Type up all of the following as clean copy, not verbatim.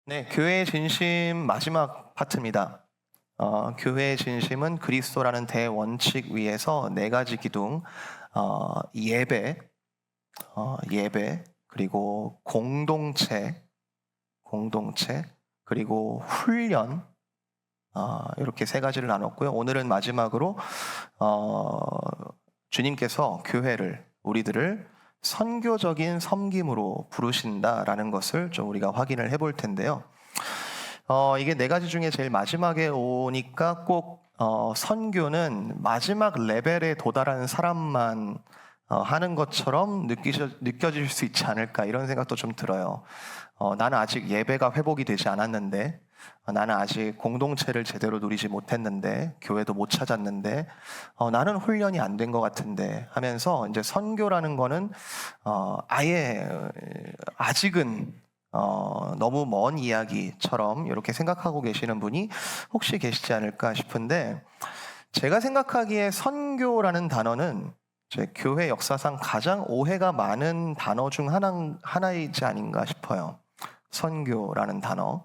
네, 교회의 진심 마지막 파트입니다. 교회의 진심은 그리스도라는 대원칙 위에서 네 가지 기둥, 예배, 그리고 공동체, 그리고 훈련, 이렇게 세 가지를 나눴고요. 오늘은 마지막으로 주님께서 우리들을 선교적인 섬김으로 부르신다라는 것을 좀 우리가 확인을 해볼 텐데요. 이게 네 가지 중에 제일 마지막에 오니까 꼭 선교는 마지막 레벨에 도달한 사람만 하는 것처럼 느껴질 수 있지 않을까, 이런 생각도 좀 들어요. 나는 아직 예배가 회복이 되지 않았는데, 나는 아직 공동체를 제대로 누리지 못했는데, 교회도 못 찾았는데, 나는 훈련이 안 된 것 같은데 하면서 이제 선교라는 거는 아직은 너무 먼 이야기처럼 이렇게 생각하고 계시는 분이 혹시 계시지 않을까 싶은데, 제가 생각하기에 선교라는 단어는 제 교회 역사상 가장 오해가 많은 단어 중 하나이지 아닌가 싶어요. 선교라는 단어.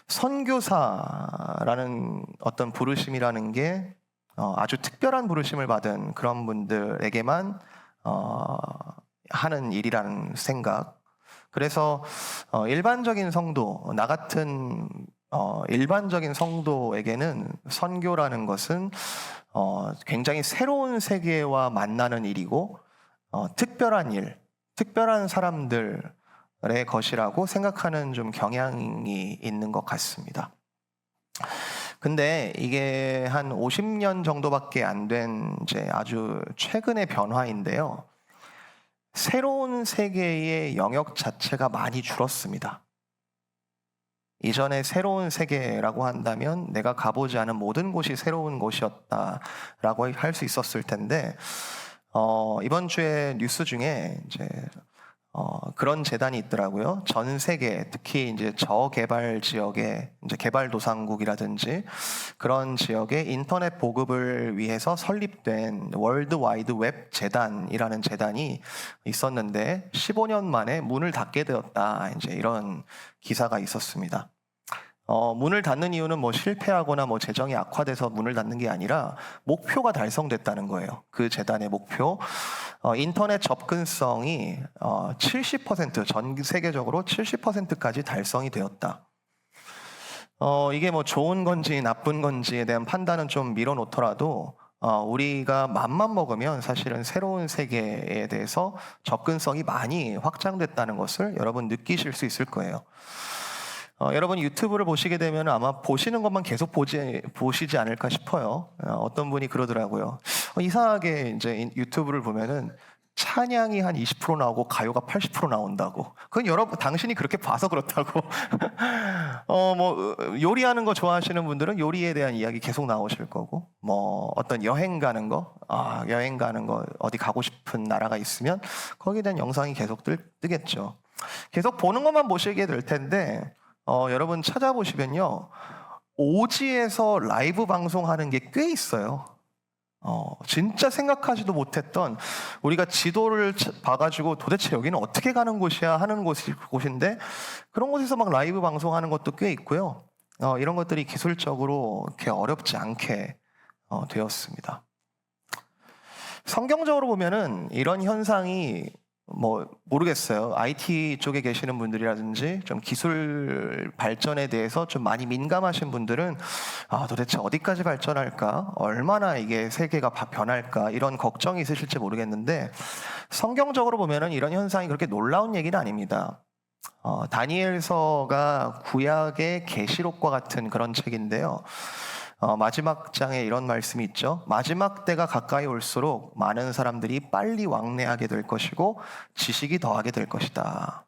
선교사라는 어떤 부르심이라는 게 아주 특별한 부르심을 받은 그런 분들에게만 하는 일이라는 생각. 그래서 일반적인 성도, 나 같은 일반적인 성도에게는 선교라는 것은 굉장히 새로운 세계와 만나는 일이고, 특별한 일, 특별한 사람들의 것이라고 생각하는 좀 경향이 있는 것 같습니다. 근데 이게 한 50년 정도밖에 안 된 이제 아주 최근의 변화인데요. 새로운 세계의 영역 자체가 많이 줄었습니다. 이전에 새로운 세계라고 한다면 내가 가보지 않은 모든 곳이 새로운 곳이었다라고 할 수 있었을 텐데, 이번 주에 뉴스 중에 이제 그런 재단이 있더라고요. 전 세계, 특히 이제 저개발 지역의 이제 개발도상국이라든지 그런 지역의 인터넷 보급을 위해서 설립된 월드 와이드 웹 재단이라는 재단이 있었는데 15년 만에 문을 닫게 되었다. 이제 이런 기사가 있었습니다. 문을 닫는 이유는 뭐 실패하거나 뭐 재정이 악화돼서 문을 닫는 게 아니라 목표가 달성됐다는 거예요. 그 재단의 목표. 인터넷 접근성이 70%, 전 세계적으로 70%까지 달성이 되었다. 이게 뭐 좋은 건지 나쁜 건지에 대한 판단은 좀 밀어놓더라도 우리가 맘만 먹으면 사실은 새로운 세계에 대해서 접근성이 많이 확장됐다는 것을 여러분 느끼실 수 있을 거예요. 여러분 유튜브를 보시게 되면 아마 보시는 것만 계속 보시지 않을까 싶어요. 어떤 분이 그러더라고요. 이상하게 이제 유튜브를 보면은 찬양이 한 20% 나오고 가요가 80% 나온다고. 그건 여러분 당신이 그렇게 봐서 그렇다고. 뭐 요리하는 거 좋아하시는 분들은 요리에 대한 이야기 계속 나오실 거고, 뭐 어떤 여행 가는 거, 어디 가고 싶은 나라가 있으면 거기에 대한 영상이 계속 뜨겠죠. 계속 보는 것만 보시게 될 텐데, 여러분 찾아보시면요, 오지에서 라이브 방송하는 게 꽤 있어요. 진짜 생각하지도 못했던, 우리가 지도를 봐가지고 도대체 여기는 어떻게 가는 곳이야 하는 곳인데, 그런 곳에서 막 라이브 방송하는 것도 꽤 있고요. 이런 것들이 기술적으로 그렇게 어렵지 않게 되었습니다. 성경적으로 보면은 이런 현상이 뭐 모르겠어요. IT 쪽에 계시는 분들이라든지 좀 기술 발전에 대해서 좀 많이 민감하신 분들은 도대체 어디까지 발전할까? 얼마나 이게 세계가 변할까? 이런 걱정이 있으실지 모르겠는데, 성경적으로 보면은 이런 현상이 그렇게 놀라운 얘기는 아닙니다. 다니엘서가 구약의 계시록과 같은 그런 책인데요. 마지막 장에 이런 말씀이 있죠. 마지막 때가 가까이 올수록 많은 사람들이 빨리 왕래하게 될 것이고 지식이 더하게 될 것이다.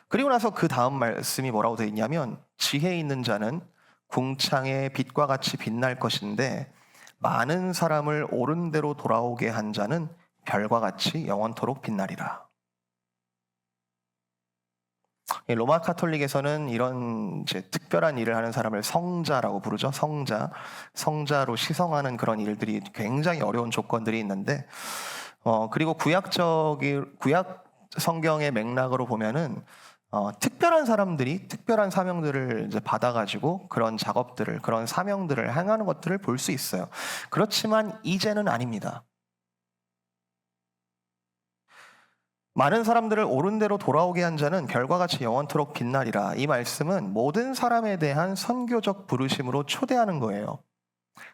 그리고 나서 그 다음 말씀이 뭐라고 되어 있냐면, 지혜 있는 자는 궁창의 빛과 같이 빛날 것인데 많은 사람을 옳은 대로 돌아오게 한 자는 별과 같이 영원토록 빛나리라. 로마 카톨릭에서는 이런 이제 특별한 일을 하는 사람을 성자라고 부르죠. 성자로 시성하는 그런 일들이 굉장히 어려운 조건들이 있는데, 그리고 구약 성경의 맥락으로 보면은 특별한 사람들이 특별한 사명들을 이제 받아가지고 그런 작업들을, 그런 사명들을 행하는 것들을 볼 수 있어요. 그렇지만 이제는 아닙니다. 많은 사람들을 옳은 대로 돌아오게 한 자는 별과 같이 영원토록 빛나리라. 이 말씀은 모든 사람에 대한 선교적 부르심으로 초대하는 거예요.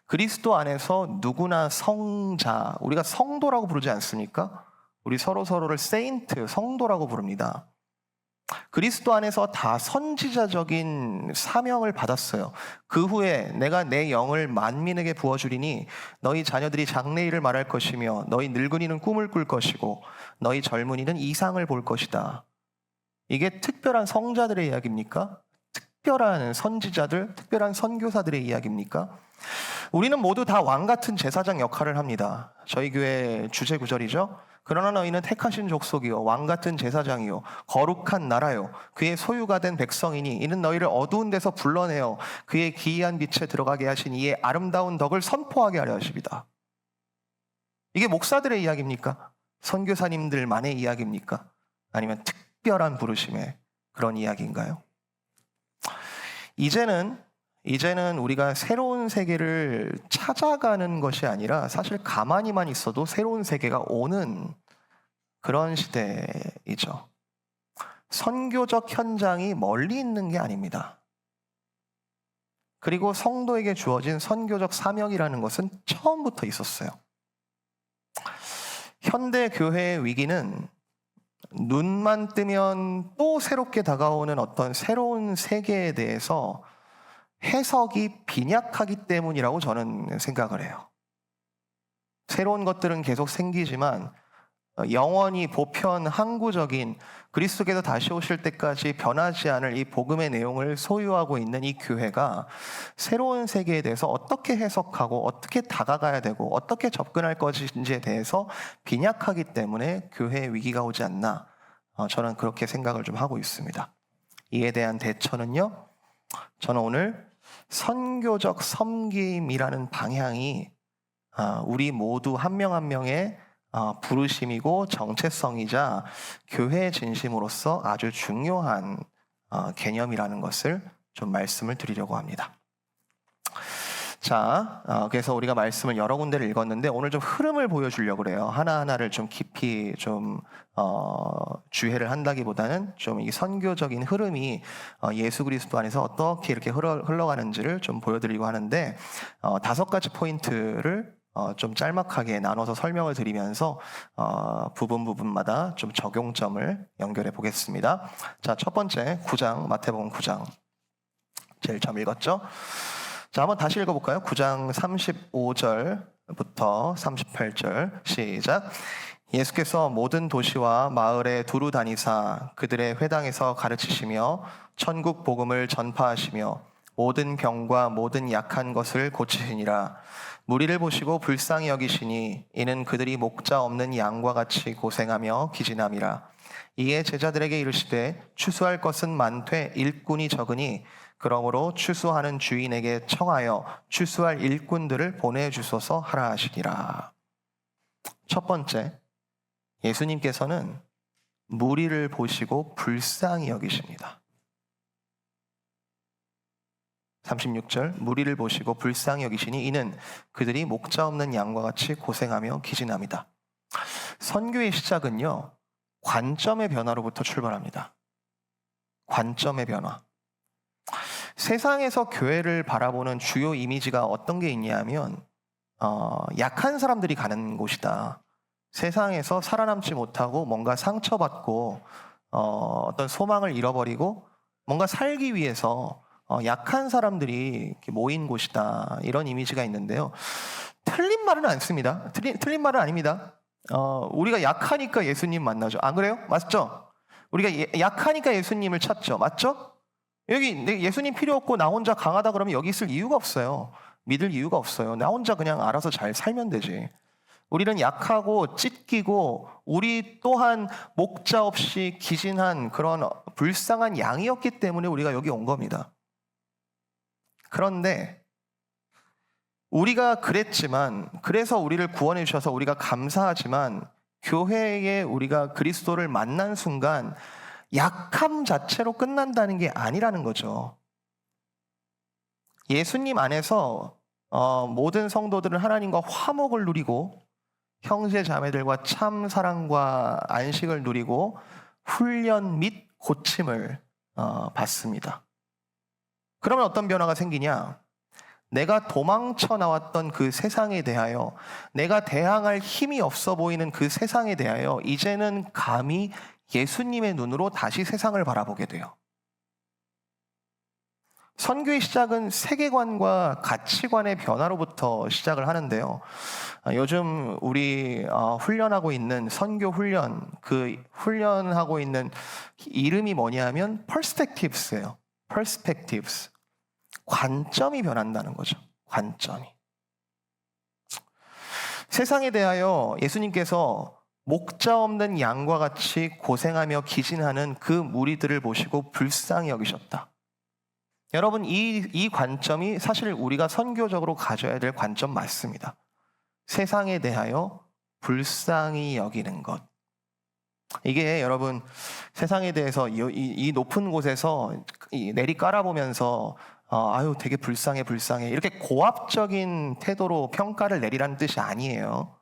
그리스도 안에서 누구나 성자, 우리가 성도라고 부르지 않습니까? 우리 서로를 세인트, 성도라고 부릅니다. 그리스도 안에서 다 선지자적인 사명을 받았어요. 그 후에 내가 내 영을 만민에게 부어주리니 너희 자녀들이 장래일을 말할 것이며 너희 늙은이는 꿈을 꿀 것이고 너희 젊은이는 이상을 볼 것이다. 이게 특별한 성자들의 이야기입니까? 특별한 선지자들, 특별한 선교사들의 이야기입니까? 우리는 모두 다 왕 같은 제사장 역할을 합니다. 저희 교회 주제 구절이죠. 그러나 너희는 택하신 족속이요 왕 같은 제사장이요 거룩한 나라요 그의 소유가 된 백성이니 이는 너희를 어두운 데서 불러내어 그의 기이한 빛에 들어가게 하신 이의 아름다운 덕을 선포하게 하려 하십니다. 이게 목사들의 이야기입니까? 선교사님들만의 이야기입니까? 아니면 특별한 부르심의 그런 이야기인가요? 이제는 우리가 새로운 세계를 찾아가는 것이 아니라 사실 가만히만 있어도 새로운 세계가 오는 그런 시대이죠. 선교적 현장이 멀리 있는 게 아닙니다. 그리고 성도에게 주어진 선교적 사명이라는 것은 처음부터 있었어요. 현대 교회의 위기는 눈만 뜨면 또 새롭게 다가오는 어떤 새로운 세계에 대해서 해석이 빈약하기 때문이라고 저는 생각을 해요. 새로운 것들은 계속 생기지만 영원히 보편 항구적인 그리스도께서 다시 오실 때까지 변하지 않을 이 복음의 내용을 소유하고 있는 이 교회가 새로운 세계에 대해서 어떻게 해석하고 어떻게 다가가야 되고 어떻게 접근할 것인지에 대해서 빈약하기 때문에 교회의 위기가 오지 않나 저는 그렇게 생각을 좀 하고 있습니다. 이에 대한 대처는요, 저는 오늘 선교적 섬김이라는 방향이 우리 모두 한 명 한 명의 부르심이고 정체성이자 교회의 진심으로서 아주 중요한 개념이라는 것을 좀 말씀을 드리려고 합니다. 자, 그래서 우리가 말씀을 여러 군데를 읽었는데 오늘 좀 흐름을 보여주려고 그래요. 하나하나를 좀 깊이 좀 주해를 한다기보다는 좀 이 선교적인 흐름이 예수 그리스도 안에서 어떻게 이렇게 흘러가는지를 좀 보여드리고 하는데 5가지 포인트를 좀 짤막하게 나눠서 설명을 드리면서 부분마다 좀 적용점을 연결해 보겠습니다. 자, 첫 번째 9장, 마태복음 9장 제일 처음 읽었죠? 자, 한번 다시 읽어볼까요? 9장 35절부터 38절 시작. 예수께서 모든 도시와 마을에 두루 다니사 그들의 회당에서 가르치시며 천국 복음을 전파하시며 모든 병과 모든 약한 것을 고치시니라. 무리를 보시고 불쌍히 여기시니 이는 그들이 목자 없는 양과 같이 고생하며 기진함이라. 이에 제자들에게 이르시되 추수할 것은 많되 일꾼이 적으니 그러므로 추수하는 주인에게 청하여 추수할 일꾼들을 보내주소서 하라 하시니라. 첫 번째, 예수님께서는 무리를 보시고 불쌍히 여기십니다. 36절, 무리를 보시고 불쌍히 여기시니 이는 그들이 목자 없는 양과 같이 고생하며 기진함이다. 선교의 시작은요, 관점의 변화로부터 출발합니다. 관점의 변화. 세상에서 교회를 바라보는 주요 이미지가 어떤 게 있냐면 약한 사람들이 가는 곳이다. 세상에서 살아남지 못하고 뭔가 상처받고 어떤 소망을 잃어버리고 뭔가 살기 위해서 약한 사람들이 모인 곳이다. 이런 이미지가 있는데요. 틀린 말은 않습니다. 틀린 말은 아닙니다. 우리가 약하니까 예수님 만나죠. 안 그래요? 맞죠? 우리가 약하니까 예수님을 찾죠. 맞죠? 여기 예수님 필요 없고 나 혼자 강하다 그러면 여기 있을 이유가 없어요. 믿을 이유가 없어요. 나 혼자 그냥 알아서 잘 살면 되지. 우리는 약하고 찢기고 우리 또한 목자 없이 기진한 그런 불쌍한 양이었기 때문에 우리가 여기 온 겁니다. 그런데 우리가 그랬지만, 그래서 우리를 구원해 주셔서 우리가 감사하지만 교회에 우리가 그리스도를 만난 순간 약함 자체로 끝난다는 게 아니라는 거죠. 예수님 안에서 모든 성도들은 하나님과 화목을 누리고 형제 자매들과 참 사랑과 안식을 누리고 훈련 및 고침을 받습니다. 그러면 어떤 변화가 생기냐? 내가 도망쳐 나왔던 그 세상에 대하여, 내가 대항할 힘이 없어 보이는 그 세상에 대하여 이제는 감히 예수님의 눈으로 다시 세상을 바라보게 돼요. 선교의 시작은 세계관과 가치관의 변화로부터 시작을 하는데요. 요즘 우리 훈련하고 있는 선교 훈련, 그 훈련하고 있는 이름이 뭐냐면 perspectives예요. perspectives. 관점이 변한다는 거죠. 관점이. 세상에 대하여 예수님께서 목자 없는 양과 같이 고생하며 기진하는 그 무리들을 보시고 불쌍히 여기셨다. 여러분, 이 관점이 사실 우리가 선교적으로 가져야 될 관점 맞습니다. 세상에 대하여 불쌍히 여기는 것. 이게 여러분, 세상에 대해서 이 높은 곳에서 내리 깔아보면서 아유 되게 불쌍해 이렇게 고압적인 태도로 평가를 내리라는 뜻이 아니에요.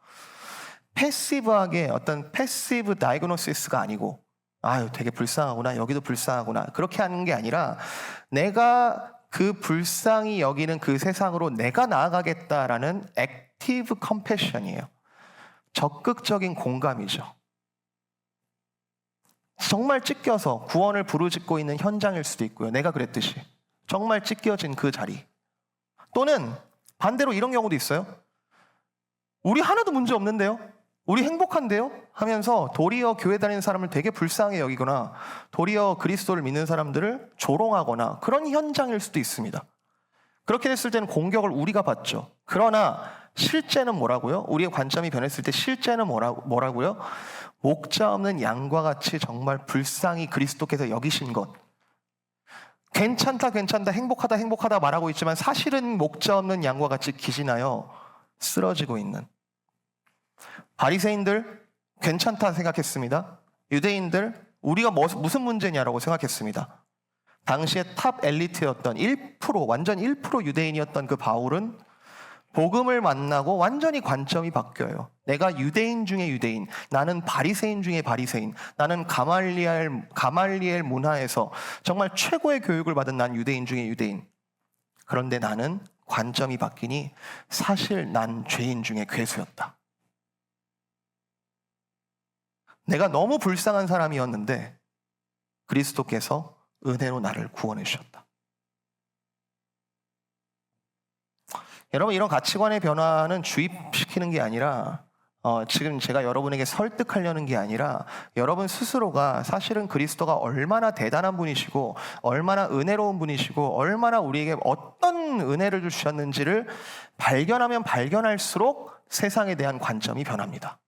패시브하게 어떤 패시브 다이그노시스가 아니고 아유 되게 불쌍하구나, 여기도 불쌍하구나, 그렇게 하는 게 아니라 내가 그 불쌍히 여기는 그 세상으로 내가 나아가겠다라는 액티브 컴패션이에요. 적극적인 공감이죠. 정말 찢겨서 구원을 부르짖고 있는 현장일 수도 있고요. 내가 그랬듯이 정말 찢겨진 그 자리. 또는 반대로 이런 경우도 있어요. 우리 하나도 문제 없는데요? 우리 행복한데요? 하면서 도리어 교회 다니는 사람을 되게 불쌍히 여기거나 도리어 그리스도를 믿는 사람들을 조롱하거나 그런 현장일 수도 있습니다. 그렇게 됐을 때는 공격을 우리가 받죠. 그러나 실제는 뭐라고요? 우리의 관점이 변했을 때 실제는 뭐라고요? 목자 없는 양과 같이 정말 불쌍히 그리스도께서 여기신 것. 괜찮다 행복하다 말하고 있지만 사실은 목자 없는 양과 같이 기진하여 쓰러지고 있는 바리새인들 괜찮다 생각했습니다. 유대인들 우리가 무슨 문제냐라고 생각했습니다. 당시에 탑 엘리트였던 1%, 완전 1% 유대인이었던 그 바울은 복음을 만나고 완전히 관점이 바뀌어요. 내가 유대인 중에 유대인, 나는 바리새인 중에 바리새인, 나는 가말리엘 문화에서 정말 최고의 교육을 받은 난 유대인 중에 유대인. 그런데 나는 관점이 바뀌니 사실 난 죄인 중에 괴수였다. 내가 너무 불쌍한 사람이었는데 그리스도께서 은혜로 나를 구원해 주셨다. 여러분, 이런 가치관의 변화는 주입시키는 게 아니라 지금 제가 여러분에게 설득하려는 게 아니라 여러분 스스로가 사실은 그리스도가 얼마나 대단한 분이시고 얼마나 은혜로운 분이시고 얼마나 우리에게 어떤 은혜를 주셨는지를 발견하면 발견할수록 세상에 대한 관점이 변합니다.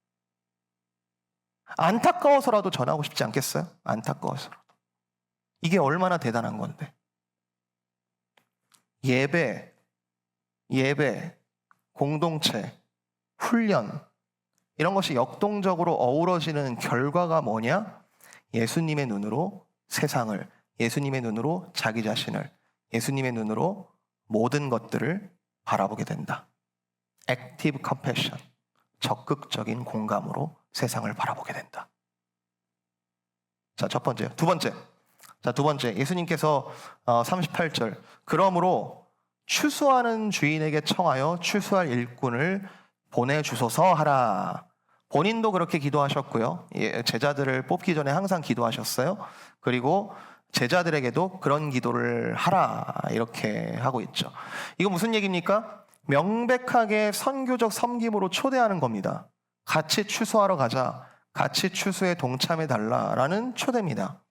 안타까워서라도 전하고 싶지 않겠어요? 안타까워서라도. 이게 얼마나 대단한 건데. 예배, 공동체, 훈련 이런 것이 역동적으로 어우러지는 결과가 뭐냐? 예수님의 눈으로 세상을, 예수님의 눈으로 자기 자신을, 예수님의 눈으로 모든 것들을 바라보게 된다. 액티브 컴패션, 적극적인 공감으로 세상을 바라보게 된다. 자, 첫 번째. 두 번째. 예수님께서 38절 그러므로 추수하는 주인에게 청하여 추수할 일꾼을 보내주소서 하라. 본인도 그렇게 기도하셨고요. 제자들을 뽑기 전에 항상 기도하셨어요. 그리고 제자들에게도 그런 기도를 하라 이렇게 하고 있죠. 이거 무슨 얘기입니까? 명백하게 선교적 섬김으로 초대하는 겁니다. 같이 추수하러 가자. 같이 추수에 동참해 달라라는 초대입니다.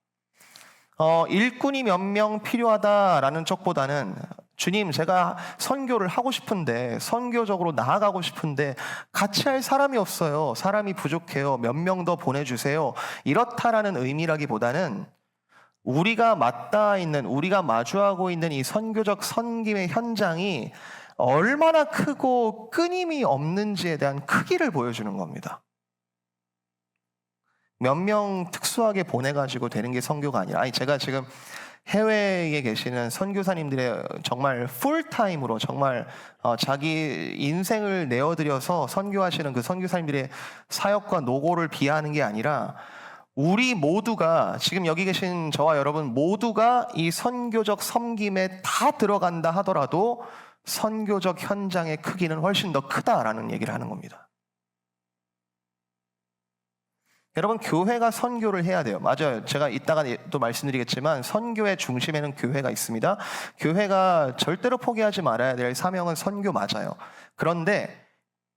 일꾼이 몇 명 필요하다라는 쪽보다는 주님, 제가 선교를 하고 싶은데 선교적으로 나아가고 싶은데 같이 할 사람이 없어요. 사람이 부족해요. 몇 명 더 보내주세요. 이렇다라는 의미라기보다는 우리가 우리가 마주하고 있는 이 선교적 섬김의 현장이 얼마나 크고 끊임이 없는지에 대한 크기를 보여주는 겁니다. 몇 명 특수하게 보내가지고 되는 게 선교가 아니라, 아니 제가 지금 해외에 계시는 선교사님들의 정말 풀타임으로 정말 자기 인생을 내어드려서 선교하시는 그 선교사님들의 사역과 노고를 비하하는 게 아니라, 우리 모두가, 지금 여기 계신 저와 여러분 모두가 이 선교적 섬김에 다 들어간다 하더라도 선교적 현장의 크기는 훨씬 더 크다라는 얘기를 하는 겁니다. 여러분, 교회가 선교를 해야 돼요. 맞아요. 제가 이따가 또 말씀드리겠지만 선교의 중심에는 교회가 있습니다. 교회가 절대로 포기하지 말아야 될 사명은 선교 맞아요. 그런데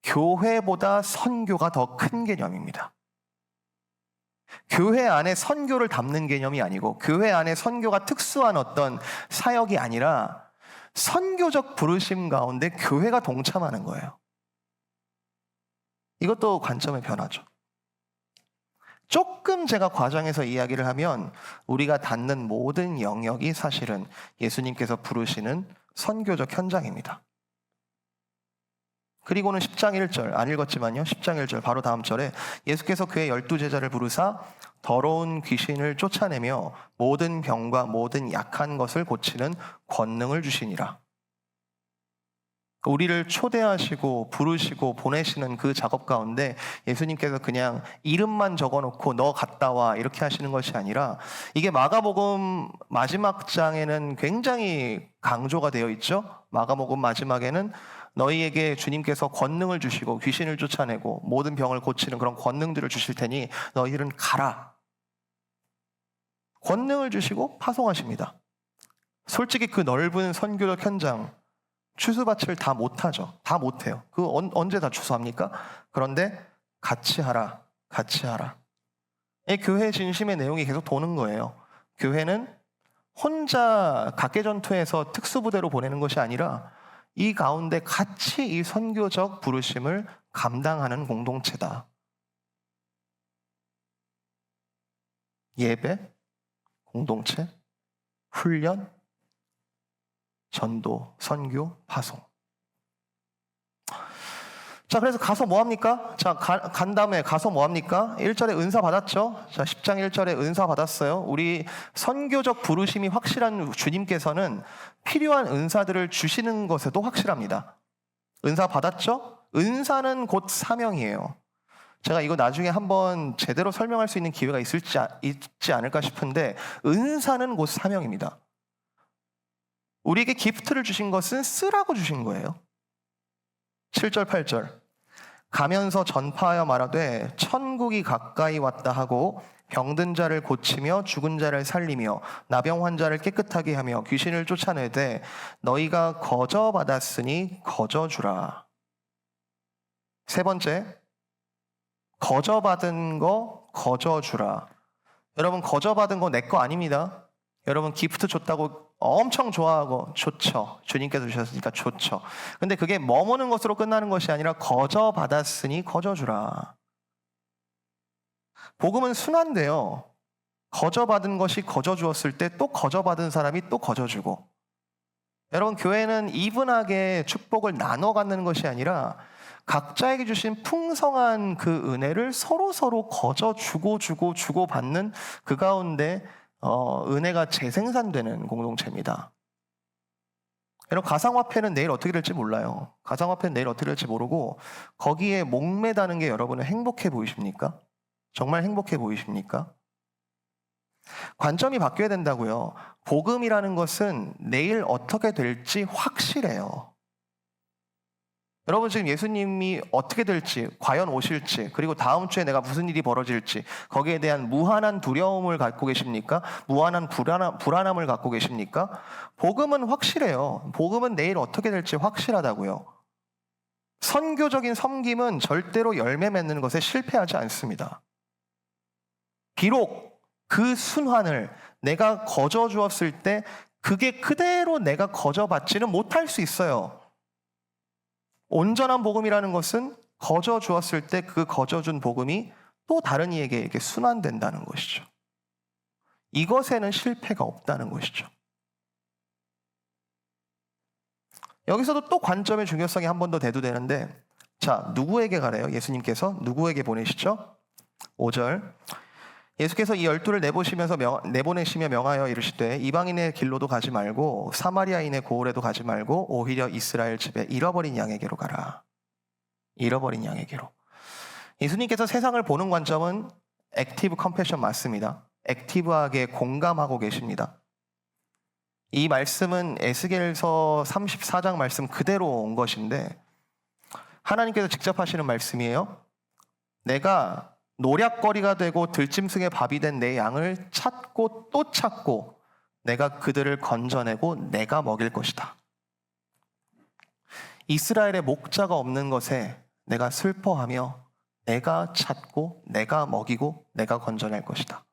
교회보다 선교가 더 큰 개념입니다. 교회 안에 선교를 담는 개념이 아니고, 교회 안에 선교가 특수한 어떤 사역이 아니라 선교적 부르심 가운데 교회가 동참하는 거예요. 이것도 관점의 변화죠. 조금 제가 과장해서 이야기를 하면 우리가 닿는 모든 영역이 사실은 예수님께서 부르시는 선교적 현장입니다. 그리고는 10장 1절, 안 읽었지만요, 10장 1절 바로 다음 절에 예수께서 그의 12제자를 부르사 더러운 귀신을 쫓아내며 모든 병과 모든 약한 것을 고치는 권능을 주시니라. 우리를 초대하시고 부르시고 보내시는 그 작업 가운데 예수님께서 그냥 이름만 적어놓고 너 갔다 와 이렇게 하시는 것이 아니라, 이게 마가복음 마지막 장에는 굉장히 강조가 되어 있죠. 마가복음 마지막에는 너희에게 주님께서 권능을 주시고 귀신을 쫓아내고 모든 병을 고치는 그런 권능들을 주실 테니 너희들은 가라. 권능을 주시고 파송하십니다. 솔직히 그 넓은 선교적 현장 추수밭을 다 못하죠. 다 못해요. 그 언제 다 추수합니까? 그런데 같이 하라, 같이 하라. 이 교회 진심의 내용이 계속 도는 거예요. 교회는 혼자 각개전투에서 특수부대로 보내는 것이 아니라 이 가운데 같이 이 선교적 부르심을 감당하는 공동체다. 예배, 공동체, 훈련, 전도, 선교, 파송. 자, 그래서 가서 뭐 합니까? 자, 간 다음에 가서 뭐 합니까? 1절에 은사 받았죠? 자, 10장 1절에 은사 받았어요. 우리 선교적 부르심이 확실한 주님께서는 필요한 은사들을 주시는 것에도 확실합니다. 은사 받았죠? 은사는 곧 사명이에요. 제가 이거 나중에 한번 제대로 설명할 수 있는 기회가 있지 않을까 싶은데, 은사는 곧 사명입니다. 우리에게 기프트를 주신 것은 쓰라고 주신 거예요. 7절 8절 가면서 전파하여 말하되 천국이 가까이 왔다 하고 병든 자를 고치며 죽은 자를 살리며 나병 환자를 깨끗하게 하며 귀신을 쫓아내되 너희가 거저 받았으니 거저 주라. 세 번째, 거저 받은 거 거저 주라. 여러분, 거저 받은 거 내 거 아닙니다. 여러분, 기프트 줬다고 엄청 좋아하고 좋죠. 주님께서 주셨으니까 좋죠. 근데 그게 머무는 것으로 끝나는 것이 아니라 거저 받았으니 거저 주라. 복음은 순환돼요. 거저 받은 것이 거저 주었을 때 또 거저 받은 사람이 또 거저 주고. 여러분, 교회는 이분하게 축복을 나눠 갖는 것이 아니라 각자에게 주신 풍성한 그 은혜를 서로 거저 주고 받는 그 가운데 은혜가 재생산되는 공동체입니다. 여러분, 가상화폐는 내일 어떻게 될지 몰라요. 가상화폐는 내일 어떻게 될지 모르고 거기에 목매다는 게 여러분은 행복해 보이십니까? 정말 행복해 보이십니까? 관점이 바뀌어야 된다고요. 복음이라는 것은 내일 어떻게 될지 확실해요. 여러분, 지금 예수님이 어떻게 될지, 과연 오실지, 그리고 다음 주에 내가 무슨 일이 벌어질지 거기에 대한 무한한 두려움을 갖고 계십니까? 무한한 불안함을 갖고 계십니까? 복음은 확실해요. 복음은 내일 어떻게 될지 확실하다고요. 선교적인 섬김은 절대로 열매 맺는 것에 실패하지 않습니다. 비록 그 순환을 내가 거저 주었을 때 그게 그대로 내가 거저 받지는 못할 수 있어요. 온전한 복음이라는 것은 거저 주었을 때 그 거저 준 복음이 또 다른 이에게 이렇게 순환된다는 것이죠. 이것에는 실패가 없다는 것이죠. 여기서도 또 관점의 중요성이 한 번 더 대두되는데, 자, 누구에게 가래요? 예수님께서 누구에게 보내시죠? 5절 예수께서 이 12를 내보내시며 명하여 이르시되 이방인의 길로도 가지 말고 사마리아인의 고을에도 가지 말고 오히려 이스라엘 집에 잃어버린 양에게로 가라. 잃어버린 양에게로. 예수님께서 세상을 보는 관점은 액티브 컴패션 맞습니다. 액티브하게 공감하고 계십니다. 이 말씀은 에스겔서 34장 말씀 그대로 온 것인데 하나님께서 직접 하시는 말씀이에요. 내가 노략거리가 되고 들짐승의 밥이 된 내 양을 찾고 또 찾고 내가 그들을 건져내고 내가 먹일 것이다. 이스라엘의 목자가 없는 것에 내가 슬퍼하며 내가 찾고 내가 먹이고 내가 건져낼 것이다.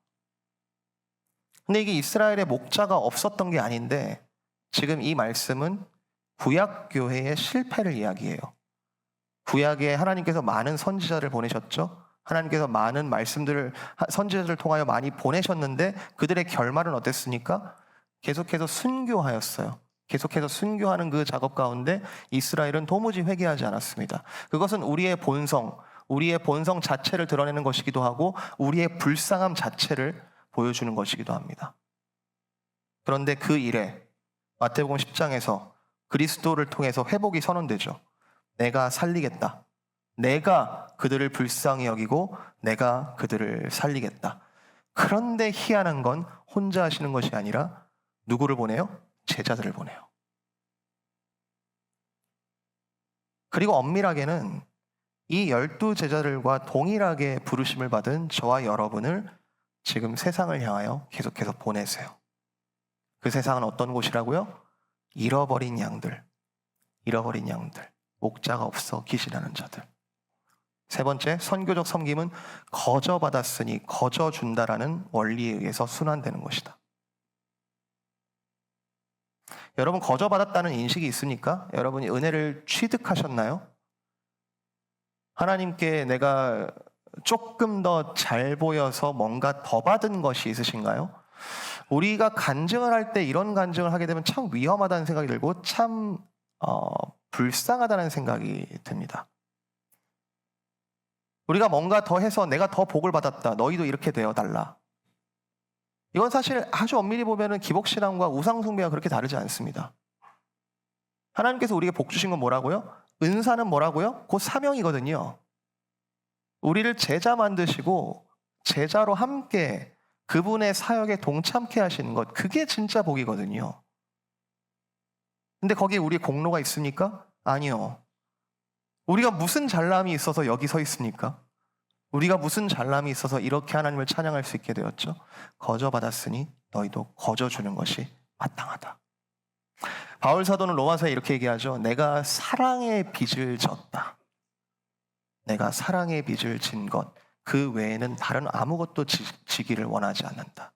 근데 이게 이스라엘의 목자가 없었던 게 아닌데 지금 이 말씀은 구약교회의 실패를 이야기해요. 구약에 하나님께서 많은 선지자를 보내셨죠. 하나님께서 많은 말씀들을 선지자들을 통하여 많이 보내셨는데 그들의 결말은 어땠습니까? 계속해서 순교하였어요. 계속해서 순교하는 그 작업 가운데 이스라엘은 도무지 회개하지 않았습니다. 그것은 우리의 본성 자체를 드러내는 것이기도 하고 우리의 불쌍함 자체를 보여주는 것이기도 합니다. 그런데 그 일에 마태복음 10장에서 그리스도를 통해서 회복이 선언되죠. 내가 살리겠다. 내가 그들을 불쌍히 여기고 내가 그들을 살리겠다. 그런데 희한한 건 혼자 하시는 것이 아니라 누구를 보내요? 제자들을 보내요. 그리고 엄밀하게는 이 12제자들과 동일하게 부르심을 받은 저와 여러분을 지금 세상을 향하여 계속해서 보내세요. 그 세상은 어떤 곳이라고요? 잃어버린 양들, 목자가 없어 기신하는 자들. 세 번째, 선교적 섬김은 거저받았으니 거저준다라는 원리에 의해서 순환되는 것이다. 여러분 거저받았다는 인식이 있습니까? 여러분이 은혜를 취득하셨나요? 하나님께 내가 조금 더 잘 보여서 뭔가 더 받은 것이 있으신가요? 우리가 간증을 할 때 이런 간증을 하게 되면 참 위험하다는 생각이 들고 참 불쌍하다는 생각이 듭니다. 우리가 뭔가 더 해서 내가 더 복을 받았다. 너희도 이렇게 되어달라. 이건 사실 아주 엄밀히 보면 기복신앙과 우상숭배가 그렇게 다르지 않습니다. 하나님께서 우리에게 복 주신 건 뭐라고요? 은사는 뭐라고요? 곧 사명이거든요. 우리를 제자 만드시고 제자로 함께 그분의 사역에 동참케 하시는 것, 그게 진짜 복이거든요. 근데 거기에 우리의 공로가 있습니까? 아니요. 우리가 무슨 잘남이 있어서 여기 서 있습니까? 우리가 무슨 잘남이 있어서 이렇게 하나님을 찬양할 수 있게 되었죠? 거저받았으니 너희도 거저주는 것이 마땅하다. 바울 사도는 로마서에 이렇게 얘기하죠. 내가 사랑의 빚을 졌다. 내가 사랑의 빚을 진 것, 그 외에는 다른 아무것도 지기를 원하지 않는다.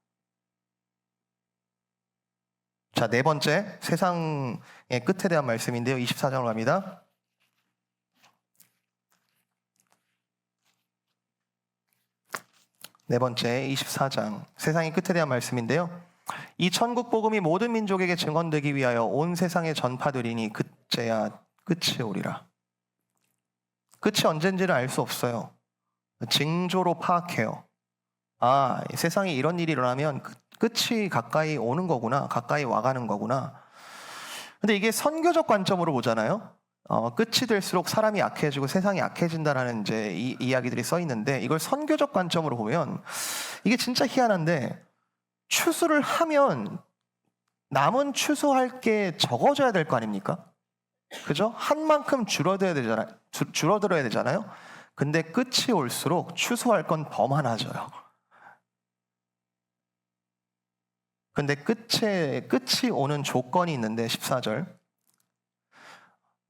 자, 네 번째, 세상의 끝에 대한 말씀인데요. 24장으로 갑니다. 네 번째, 24장, 세상의 끝에 대한 말씀인데요. 이 천국 복음이 모든 민족에게 증언되기 위하여 온 세상에 전파되리니 그때야 끝이 오리라. 끝이 언젠지를 알 수 없어요. 징조로 파악해요. 아, 세상에 이런 일이 일어나면 끝이 가까이 오는 거구나. 가까이 와가는 거구나. 근데 이게 선교적 관점으로 보잖아요. 끝이 될수록 사람이 약해지고 세상이 약해진다라는 이제 이야기들이 써 있는데 이걸 선교적 관점으로 보면 이게 진짜 희한한데 추수를 하면 남은 추수할 게 적어져야 될 거 아닙니까? 그죠? 한 만큼 줄어들어야 되잖아요. 근데 끝이 올수록 추수할 건 더 많아져요. 근데 끝이 오는 조건이 있는데 14절.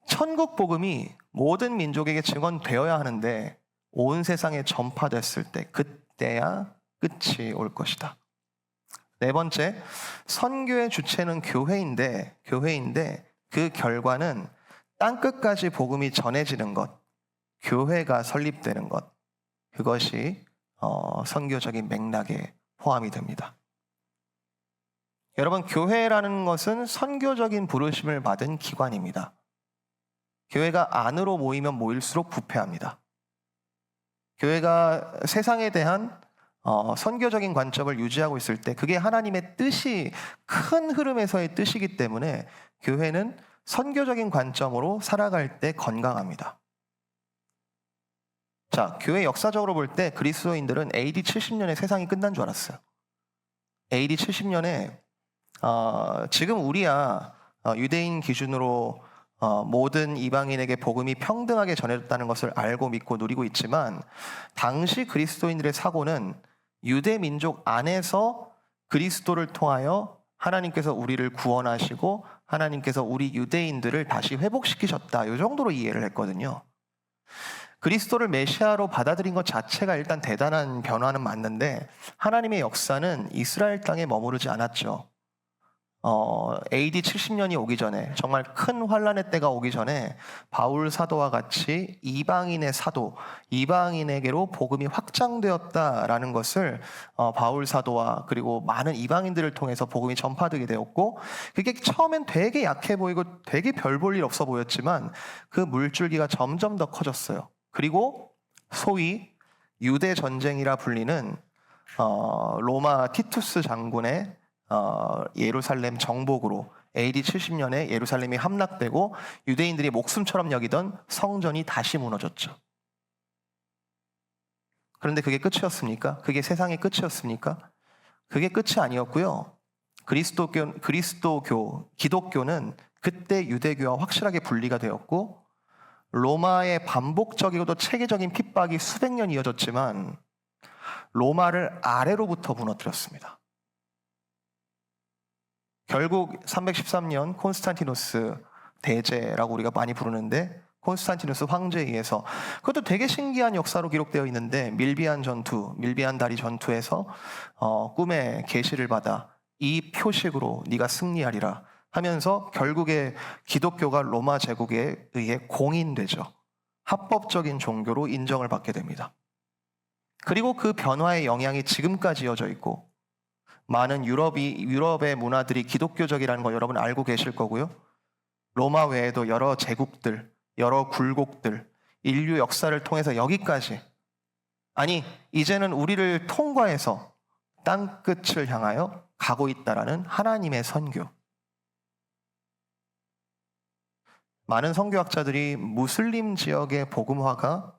천국 복음이 모든 민족에게 증언되어야 하는데 온 세상에 전파됐을 때 그때야 끝이 올 것이다. 네 번째, 선교의 주체는 교회인데 그 결과는 땅끝까지 복음이 전해지는 것, 교회가 설립되는 것, 그것이 선교적인 맥락에 포함이 됩니다. 여러분, 교회라는 것은 선교적인 부르심을 받은 기관입니다. 교회가 안으로 모이면 모일수록 부패합니다. 교회가 세상에 대한 선교적인 관점을 유지하고 있을 때 그게 하나님의 뜻이 큰 흐름에서의 뜻이기 때문에 교회는 선교적인 관점으로 살아갈 때 건강합니다. 자, 교회 역사적으로 볼 때 그리스도인들은 AD 70년에 세상이 끝난 줄 알았어요. AD 70년에 지금 우리야 유대인 기준으로 모든 이방인에게 복음이 평등하게 전해졌다는 것을 알고 믿고 누리고 있지만 당시 그리스도인들의 사고는 유대 민족 안에서 그리스도를 통하여 하나님께서 우리를 구원하시고 하나님께서 우리 유대인들을 다시 회복시키셨다. 이 정도로 이해를 했거든요. 그리스도를 메시아로 받아들인 것 자체가 일단 대단한 변화는 맞는데 하나님의 역사는 이스라엘 땅에 머무르지 않았죠. AD 70년이 오기 전에 정말 큰 환란의 때가 오기 전에 바울 사도와 같이 이방인의 사도, 이방인에게로 복음이 확장되었다라는 것을 바울 사도와 그리고 많은 이방인들을 통해서 복음이 전파되게 되었고 그게 처음엔 되게 약해 보이고 되게 별 볼 일 없어 보였지만 그 물줄기가 점점 더 커졌어요. 그리고 소위 유대 전쟁이라 불리는 로마 티투스 장군의 예루살렘 정복으로 AD 70년에 예루살렘이 함락되고 유대인들이 목숨처럼 여기던 성전이 다시 무너졌죠. 그런데 그게 끝이었습니까? 그게 세상의 끝이었습니까? 그게 끝이 아니었고요. 기독교는 그때 유대교와 확실하게 분리가 되었고 로마의 반복적이고도 체계적인 핍박이 수백 년 이어졌지만 로마를 아래로부터 무너뜨렸습니다. 결국 313년 콘스탄티누스 대제라고 우리가 많이 부르는데 콘스탄티누스 황제에 의해서 그것도 되게 신기한 역사로 기록되어 있는데 밀비안 다리 전투에서 꿈에 계시를 받아 이 표식으로 네가 승리하리라 하면서 결국에 기독교가 로마 제국에 의해 공인되죠. 합법적인 종교로 인정을 받게 됩니다. 그리고 그 변화의 영향이 지금까지 이어져 있고 많은 유럽의 문화들이 기독교적이라는 거 여러분 알고 계실 거고요. 로마 외에도 여러 제국들, 여러 굴곡들, 인류 역사를 통해서 여기까지 아니 이제는 우리를 통과해서 땅끝을 향하여 가고 있다라는 하나님의 선교. 많은 선교학자들이 무슬림 지역의 복음화가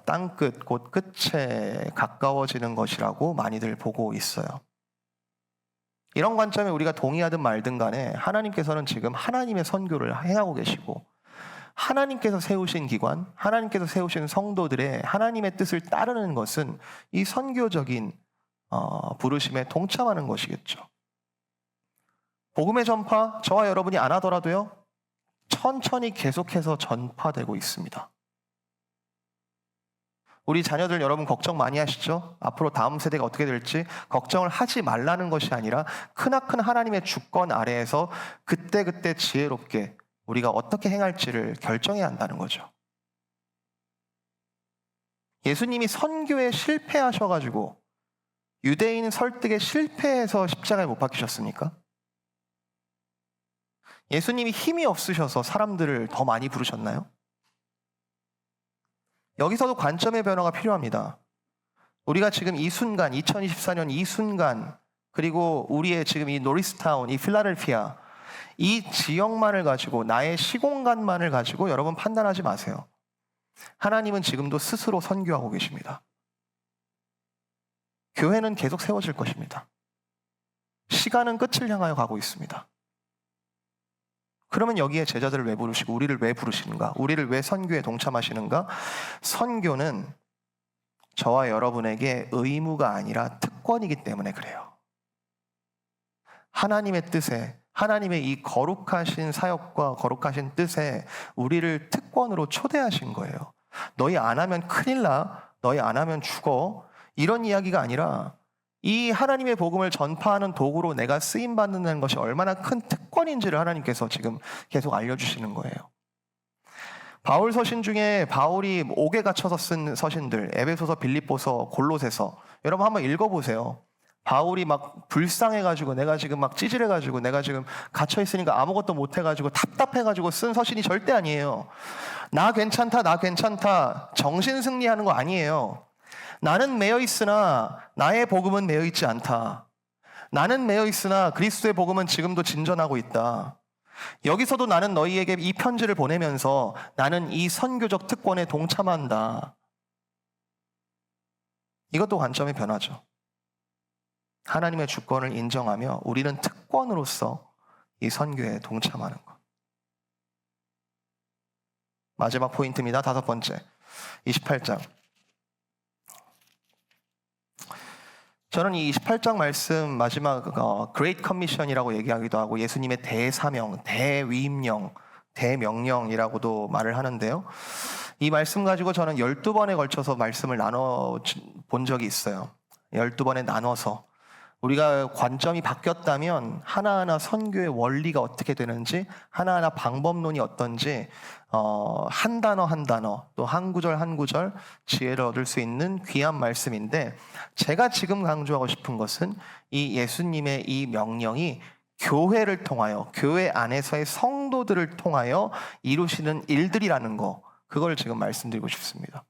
땅끝, 곧 끝에 가까워지는 것이라고 많이들 보고 있어요. 이런 관점에 우리가 동의하든 말든 간에 하나님께서는 지금 하나님의 선교를 행하고 계시고 하나님께서 세우신 기관, 하나님께서 세우신 성도들의 하나님의 뜻을 따르는 것은 이 선교적인 부르심에 동참하는 것이겠죠. 복음의 전파, 저와 여러분이 안 하더라도요. 천천히 계속해서 전파되고 있습니다. 우리 자녀들 여러분 걱정 많이 하시죠? 앞으로 다음 세대가 어떻게 될지 걱정을 하지 말라는 것이 아니라 크나큰 하나님의 주권 아래에서 그때그때 지혜롭게 우리가 어떻게 행할지를 결정해야 한다는 거죠. 예수님이 선교에 실패하셔가지고 유대인 설득에 실패해서 십자가에 못 박히셨습니까? 예수님이 힘이 없으셔서 사람들을 더 많이 부르셨나요? 여기서도 관점의 변화가 필요합니다. 우리가 지금 이 순간, 2024년 이 순간, 그리고 우리의 지금 이 노리스타운, 이 필라델피아, 이 지역만을 가지고, 나의 시공간만을 가지고 여러분 판단하지 마세요. 하나님은 지금도 스스로 선교하고 계십니다. 교회는 계속 세워질 것입니다. 시간은 끝을 향하여 가고 있습니다. 그러면 여기에 제자들을 왜 부르시고 우리를 왜 부르시는가? 우리를 왜 선교에 동참하시는가? 선교는 저와 여러분에게 의무가 아니라 특권이기 때문에 그래요. 하나님의 뜻에, 하나님의 이 거룩하신 사역과 거룩하신 뜻에 우리를 특권으로 초대하신 거예요. 너희 안 하면 큰일 나, 너희 안 하면 죽어, 이런 이야기가 아니라 이 하나님의 복음을 전파하는 도구로 내가 쓰임받는다는 것이 얼마나 큰 특권인지를 하나님께서 지금 계속 알려주시는 거예요. 바울 서신 중에 바울이 옥에 갇혀서 쓴 서신들, 에베소서, 빌립보서, 골로새서, 여러분 한번 읽어보세요. 바울이 막 불쌍해가지고 내가 지금 막 찌질해가지고 내가 지금 갇혀있으니까 아무것도 못해가지고 답답해가지고 쓴 서신이 절대 아니에요. 나 괜찮다 정신 승리하는 거 아니에요. 나는 매여 있으나 나의 복음은 매여 있지 않다. 나는 매여 있으나 그리스도의 복음은 지금도 진전하고 있다. 여기서도 나는 너희에게 이 편지를 보내면서 나는 이 선교적 특권에 동참한다. 이것도 관점의 변화죠. 하나님의 주권을 인정하며 우리는 특권으로서 이 선교에 동참하는 것. 마지막 포인트입니다. 5번째, 28장. 저는 이 28장 말씀 마지막 Great Commission이라고 얘기하기도 하고 예수님의 대사명, 대위임령, 대명령이라고도 말을 하는데요. 이 말씀 가지고 저는 12번에 걸쳐서 말씀을 나눠 본 적이 있어요. 12번에 나눠서 우리가 관점이 바뀌었다면 하나하나 선교의 원리가 어떻게 되는지, 하나하나 방법론이 어떤지 한 단어 한 단어, 또 한 구절 한 구절 지혜를 얻을 수 있는 귀한 말씀인데, 제가 지금 강조하고 싶은 것은 이 예수님의 이 명령이 교회를 통하여, 교회 안에서의 성도들을 통하여 이루시는 일들이라는 거, 그걸 지금 말씀드리고 싶습니다.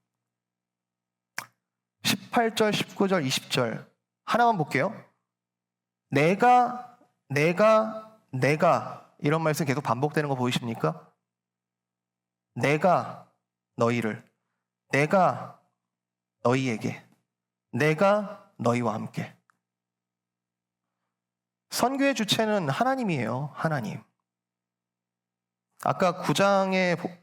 18절, 19절, 20절 하나만 볼게요. 내가 이런 말씀 계속 반복되는 거 보이십니까? 내가 너희를, 내가 너희에게, 내가 너희와 함께. 선교의 주체는 하나님이에요. 하나님. 아까 9장에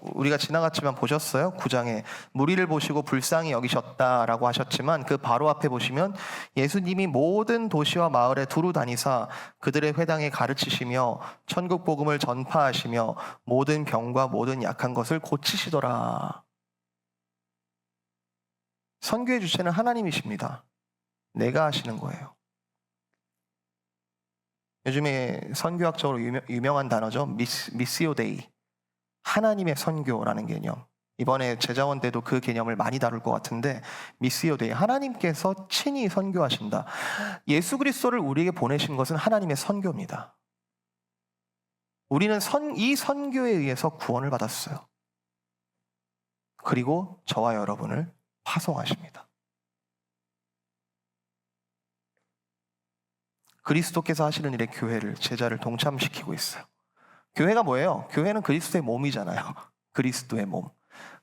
우리가 지나갔지만 보셨어요? 9장에 무리를 보시고 불쌍히 여기셨다라고 하셨지만 그 바로 앞에 보시면 예수님이 모든 도시와 마을에 두루 다니사 그들의 회당에 가르치시며 천국 복음을 전파하시며 모든 병과 모든 약한 것을 고치시더라. 선교의 주체는 하나님이십니다. 내가 하시는 거예요. 요즘에 선교학적으로 유명한 단어죠. 미시오 데이. 하나님의 선교라는 개념. 이번에 제자원 때도 그 개념을 많이 다룰 것 같은데, 미시오 데이, 하나님께서 친히 선교하신다. 예수 그리스도를 우리에게 보내신 것은 하나님의 선교입니다. 우리는 이 선교에 의해서 구원을 받았어요. 그리고 저와 여러분을 파송하십니다. 그리스도께서 하시는 일에 교회를, 제자를 동참시키고 있어요. 교회가 뭐예요? 교회는 그리스도의 몸이잖아요. 그리스도의 몸.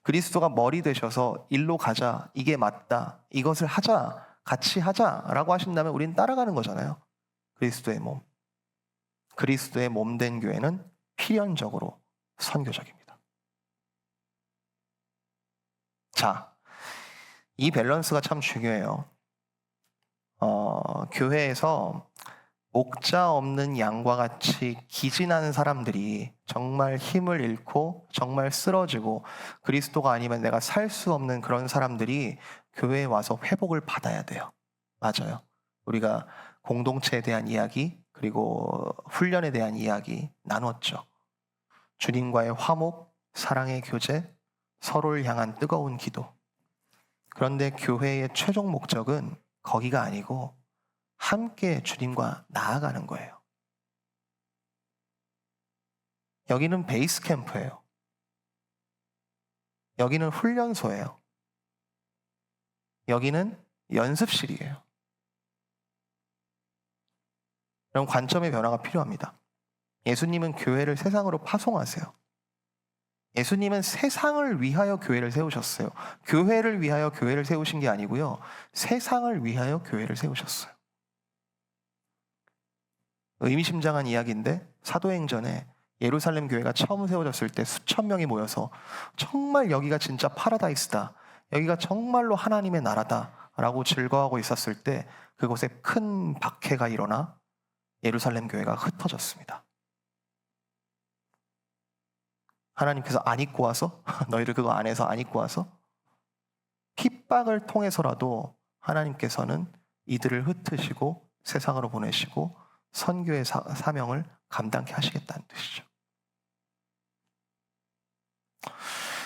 그리스도가 머리 되셔서 일로 가자, 이게 맞다, 이것을 하자, 같이 하자라고 하신다면 우리는 따라가는 거잖아요. 그리스도의 몸. 그리스도의 몸 된 교회는 필연적으로 선교적입니다. 자, 이 밸런스가 참 중요해요. 교회에서 목자 없는 양과 같이 기진하는 사람들이 정말 힘을 잃고 정말 쓰러지고 그리스도가 아니면 내가 살 수 없는 그런 사람들이 교회에 와서 회복을 받아야 돼요. 맞아요. 우리가 공동체에 대한 이야기, 그리고 훈련에 대한 이야기 나눴죠. 주님과의 화목, 사랑의 교제, 서로를 향한 뜨거운 기도. 그런데 교회의 최종 목적은 거기가 아니고 함께 주님과 나아가는 거예요. 여기는 베이스 캠프예요. 여기는 훈련소예요. 여기는 연습실이에요. 그런 관점의 변화가 필요합니다. 예수님은 교회를 세상으로 파송하세요. 예수님은 세상을 위하여 교회를 세우셨어요. 교회를 위하여 교회를 세우신 게 아니고요. 세상을 위하여 교회를 세우셨어요. 의미심장한 이야기인데 사도행전에 예루살렘 교회가 처음 세워졌을 때 수천 명이 모여서 정말 여기가 진짜 파라다이스다, 여기가 정말로 하나님의 나라다 라고 즐거워하고 있었을 때 그곳에 큰 박해가 일어나 예루살렘 교회가 흩어졌습니다. 하나님께서 안 입고 와서 너희를 그거 안에서 안 입고 와서 핍박을 통해서라도 하나님께서는 이들을 흩으시고 세상으로 보내시고 선교의 사명을 감당케 하시겠다는 뜻이죠.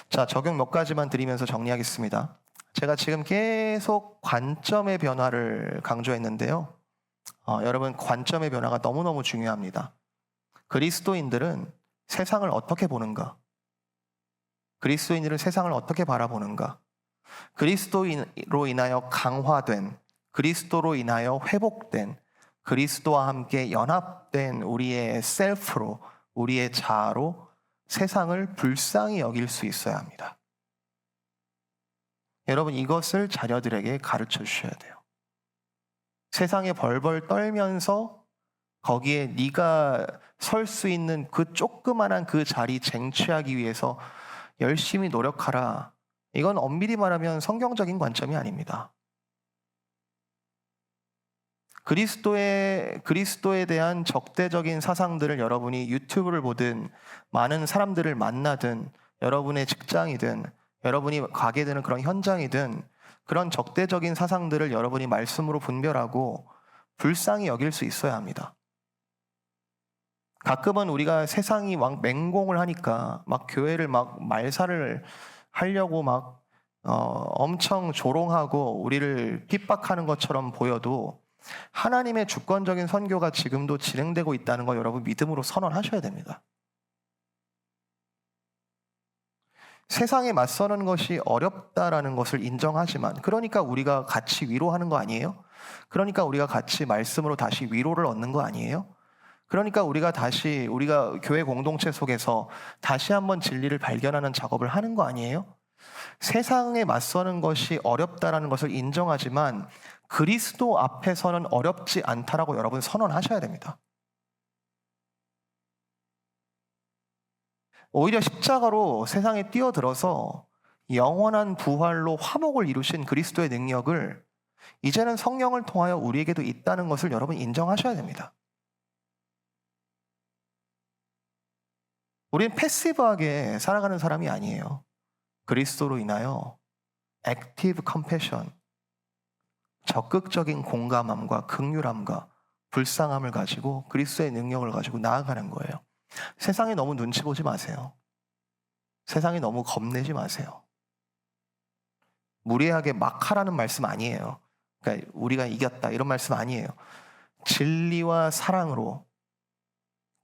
자, 적용 몇 가지만 드리면서 정리하겠습니다. 제가 지금 계속 관점의 변화를 강조했는데요. 여러분, 관점의 변화가 너무너무 중요합니다. 그리스도인들은 세상을 어떻게 보는가? 그리스도인들은 세상을 어떻게 바라보는가? 그리스도로 인하여 강화된, 그리스도로 인하여 회복된, 그리스도와 함께 연합된 우리의 셀프로, 우리의 자아로 세상을 불쌍히 여길 수 있어야 합니다. 여러분, 이것을 자녀들에게 가르쳐 주셔야 돼요. 세상에 벌벌 떨면서 거기에 네가 설 수 있는 그 조그만한 그 자리 쟁취하기 위해서 열심히 노력하라. 이건 엄밀히 말하면 성경적인 관점이 아닙니다. 그리스도에 대한 적대적인 사상들을 여러분이 유튜브를 보든 많은 사람들을 만나든 여러분의 직장이든 여러분이 가게 되는 그런 현장이든 그런 적대적인 사상들을 여러분이 말씀으로 분별하고 불쌍히 여길 수 있어야 합니다. 가끔은 우리가 세상이 막 맹공을 하니까 막 교회를 막 말살을 하려고 막 엄청 조롱하고 우리를 핍박하는 것처럼 보여도 하나님의 주권적인 선교가 지금도 진행되고 있다는 거 여러분 믿음으로 선언하셔야 됩니다. 세상에 맞서는 것이 어렵다라는 것을 인정하지만, 그러니까 우리가 같이 위로하는 거 아니에요? 그러니까 우리가 같이 말씀으로 다시 위로를 얻는 거 아니에요? 그러니까 우리가 교회 공동체 속에서 다시 한번 진리를 발견하는 작업을 하는 거 아니에요? 세상에 맞서는 것이 어렵다라는 것을 인정하지만 그리스도 앞에서는 어렵지 않다라고 여러분 선언하셔야 됩니다. 오히려 십자가로 세상에 뛰어들어서 영원한 부활로 화목을 이루신 그리스도의 능력을 이제는 성령을 통하여 우리에게도 있다는 것을 여러분 인정하셔야 됩니다. 우리는 패시브하게 살아가는 사람이 아니에요. 그리스도로 인하여 액티브 컴패션, 적극적인 공감함과 긍휼함과 불쌍함을 가지고 그리스도의 능력을 가지고 나아가는 거예요. 세상에 너무 눈치 보지 마세요. 세상에 너무 겁내지 마세요. 무리하게 막 하라는 말씀 아니에요. 그러니까 우리가 이겼다 이런 말씀 아니에요. 진리와 사랑으로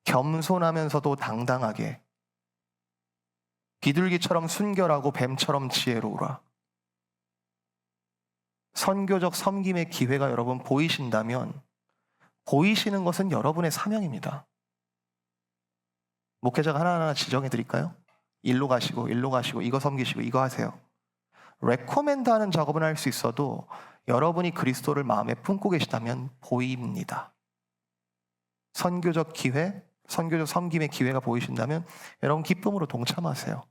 겸손하면서도 당당하게 비둘기처럼 순결하고 뱀처럼 지혜로우라. 선교적 섬김의 기회가 여러분 보이신다면 보이시는 것은 여러분의 사명입니다. 목회자가 하나하나 지정해 드릴까요? 일로 가시고 이거 섬기시고 이거 하세요. 레코멘드하는 작업은 할 수 있어도 여러분이 그리스도를 마음에 품고 계시다면 보입니다. 선교적 기회, 선교적 섬김의 기회가 보이신다면 여러분 기쁨으로 동참하세요.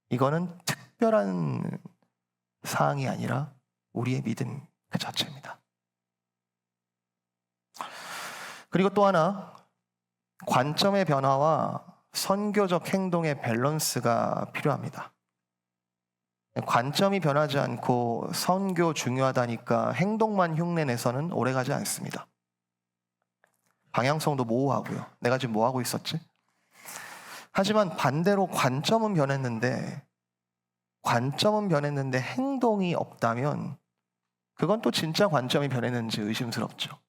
이거는 특별한 사항이 아니라 우리의 믿음 그 자체입니다. 그리고 또 하나, 관점의 변화와 선교적 행동의 밸런스가 필요합니다. 관점이 변하지 않고 선교 중요하다니까 행동만 흉내내서는 오래가지 않습니다. 방향성도 모호하고요. 내가 지금 뭐 하고 있었지? 하지만 반대로 관점은 변했는데 행동이 없다면 그건 또 진짜 관점이 변했는지 의심스럽죠.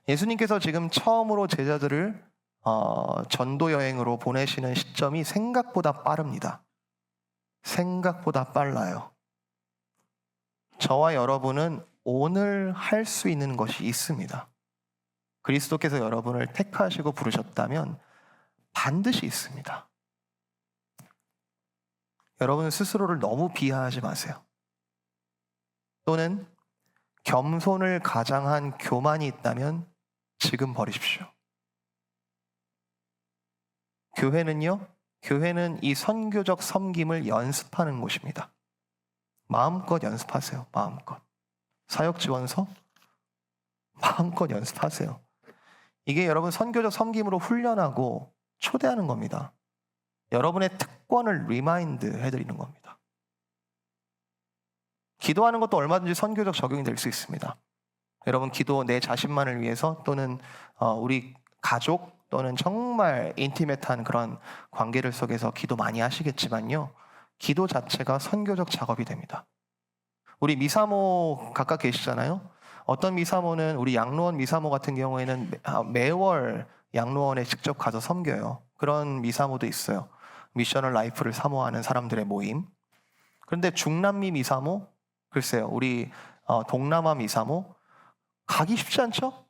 예수님께서 지금 처음으로 제자들을 전도 여행으로 보내시는 시점이 생각보다 빠릅니다. 생각보다 빨라요. 저와 여러분은 오늘 할 수 있는 것이 있습니다. 그리스도께서 여러분을 택하시고 부르셨다면 반드시 있습니다. 여러분 스스로를 너무 비하하지 마세요. 또는 겸손을 가장한 교만이 있다면 지금 버리십시오. 교회는 이 선교적 섬김을 연습하는 곳입니다. 마음껏 연습하세요. 마음껏. 사역 지원서 마음껏 연습하세요. 이게 여러분 선교적 섬김으로 훈련하고 초대하는 겁니다. 여러분의 특권을 리마인드 해드리는 겁니다. 기도하는 것도 얼마든지 선교적 적용이 될 수 있습니다. 여러분 기도 내 자신만을 위해서 또는 우리 가족 또는 정말 인티메트한 그런 관계를 속에서 기도 많이 하시겠지만요. 기도 자체가 선교적 작업이 됩니다. 우리 미사모 각각 계시잖아요. 어떤 미사모는 우리 양로원 미사모 같은 경우에는 매월 양로원에 직접 가서 섬겨요. 그런 미사모도 있어요. 미셔널 라이프를 사모하는 사람들의 모임. 그런데 중남미 미사모, 글쎄요, 우리 동남아 미사모 가기 쉽지 않죠?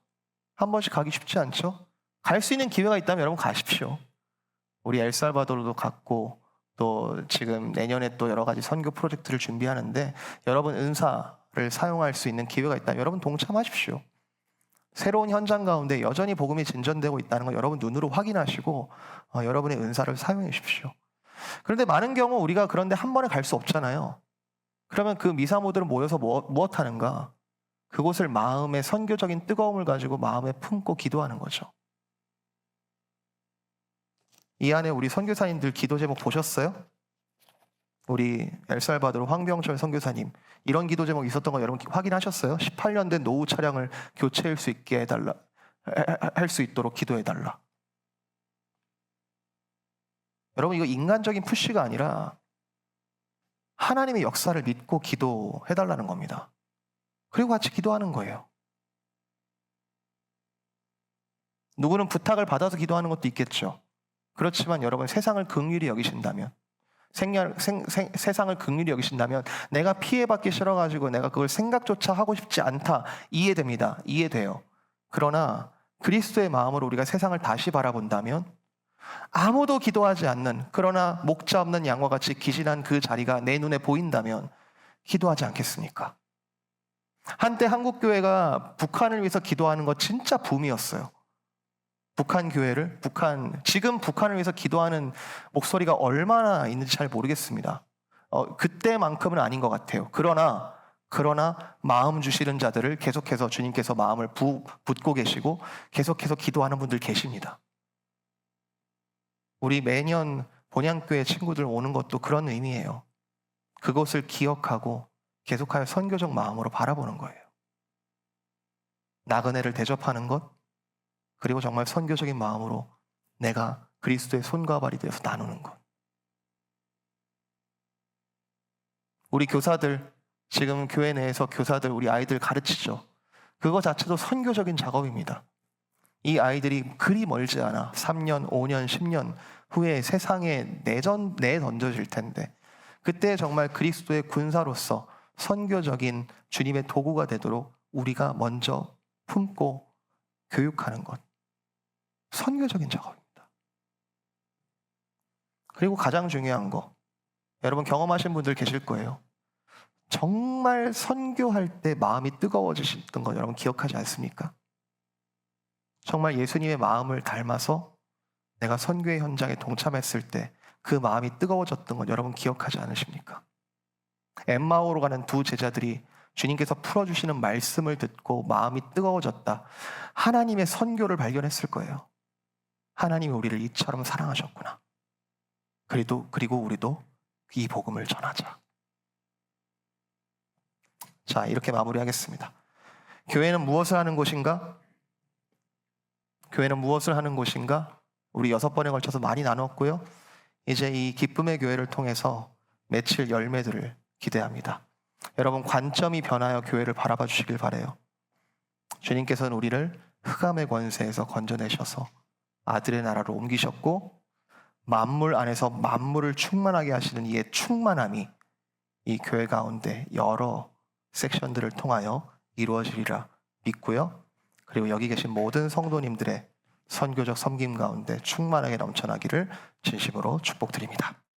한 번씩 가기 쉽지 않죠? 갈 수 있는 기회가 있다면 여러분 가십시오. 우리 엘살바도르도 갔고 또 지금 내년에 또 여러 가지 선교 프로젝트를 준비하는데 여러분 은사를 사용할 수 있는 기회가 있다면 여러분 동참하십시오. 새로운 현장 가운데 여전히 복음이 진전되고 있다는 걸 여러분 눈으로 확인하시고 여러분의 은사를 사용해 주십시오. 그런데 많은 경우 우리가 그런데 한 번에 갈 수 없잖아요. 그러면 그 미사모들은 모여서 무엇 하는가? 그곳을 마음의 선교적인 뜨거움을 가지고 마음에 품고 기도하는 거죠. 이 안에 우리 선교사님들 기도 제목 보셨어요? 우리 엘살바도르 황병철 선교사님 이런 기도 제목 있었던 거 여러분 확인하셨어요? 18년 된 노후 차량을 교체할 수 있게 해달라, 할 수 있도록 기도해달라. 여러분 이거 인간적인 푸시가 아니라 하나님의 역사를 믿고 기도해달라는 겁니다. 그리고 같이 기도하는 거예요. 누구는 부탁을 받아서 기도하는 것도 있겠죠. 그렇지만 여러분 세상을 긍휼히 여기신다면 세상을 긍휼히 여기신다면 내가 피해받기 싫어가지고 내가 그걸 생각조차 하고 싶지 않다. 이해됩니다. 이해돼요. 그러나 그리스도의 마음으로 우리가 세상을 다시 바라본다면 아무도 기도하지 않는 그러나 목자 없는 양과 같이 기신한 그 자리가 내 눈에 보인다면 기도하지 않겠습니까? 한때 한국교회가 북한을 위해서 기도하는 거 진짜 붐이었어요. 북한 교회를, 지금 북한을 위해서 기도하는 목소리가 얼마나 있는지 잘 모르겠습니다. 그때만큼은 아닌 것 같아요. 그러나 마음 주시는 자들을 계속해서 주님께서 마음을 붓고 계시고 계속해서 기도하는 분들 계십니다. 우리 매년 본향교회 친구들 오는 것도 그런 의미예요. 그것을 기억하고 계속하여 선교적 마음으로 바라보는 거예요. 나그네를 대접하는 것, 그리고 정말 선교적인 마음으로 내가 그리스도의 손과 발이 되어서 나누는 것. 우리 교사들, 지금 교회 내에서 교사들 우리 아이들 가르치죠. 그거 자체도 선교적인 작업입니다. 이 아이들이 그리 멀지 않아 3년, 5년, 10년 후에 세상에 내던져질 텐데 그때 정말 그리스도의 군사로서 선교적인 주님의 도구가 되도록 우리가 먼저 품고 교육하는 것. 선교적인 작업입니다. 그리고 가장 중요한 거, 여러분 경험하신 분들 계실 거예요. 정말 선교할 때 마음이 뜨거워지셨던 거 여러분 기억하지 않습니까? 정말 예수님의 마음을 닮아서 내가 선교의 현장에 동참했을 때 그 마음이 뜨거워졌던 건 여러분 기억하지 않으십니까? 엠마오로 가는 두 제자들이 주님께서 풀어주시는 말씀을 듣고 마음이 뜨거워졌다. 하나님의 선교를 발견했을 거예요. 하나님이 우리를 이처럼 사랑하셨구나. 그리고 우리도 이 복음을 전하자. 자, 이렇게 마무리하겠습니다. 교회는 무엇을 하는 곳인가? 교회는 무엇을 하는 곳인가? 우리 6번에 걸쳐서 많이 나눴고요. 이제 이 기쁨의 교회를 통해서 맺힐 열매들을 기대합니다. 여러분 관점이 변하여 교회를 바라봐 주시길 바라요. 주님께서는 우리를 흑암의 권세에서 건져내셔서 아들의 나라로 옮기셨고 만물 안에서 만물을 충만하게 하시는 이의 충만함이 이 교회 가운데 여러 섹션들을 통하여 이루어지리라 믿고요. 그리고 여기 계신 모든 성도님들의 선교적 섬김 가운데 충만하게 넘쳐나기를 진심으로 축복드립니다.